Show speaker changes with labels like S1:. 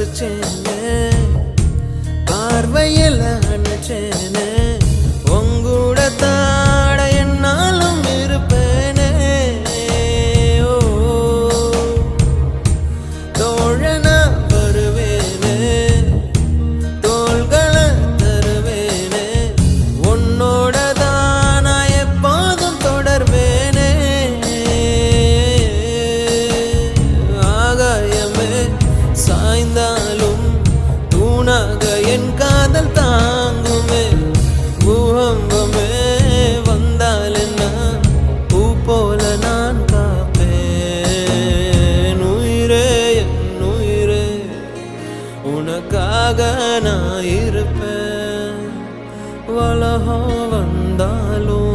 S1: ரசிச்சேனே பார்வையில் அணைச்சேனே உங்கூட தாட என்னாலும் இருப்பேனே ஓ தோழனா வருவேனே தோள்களை தருவேனே உன்னோட தான் நான் எப்போதும் தொடர்வேனே ஆகாயமே சாய்ந்தாலும் தூணாக என் காதல் தாங்குமே பூகம்பமே வந்தால் என்ன பூ போல நான் காப்பேன் உயிரே என் உயிரே உனக்காக நான் இருப்பேன் வலகம் வந்தாலும்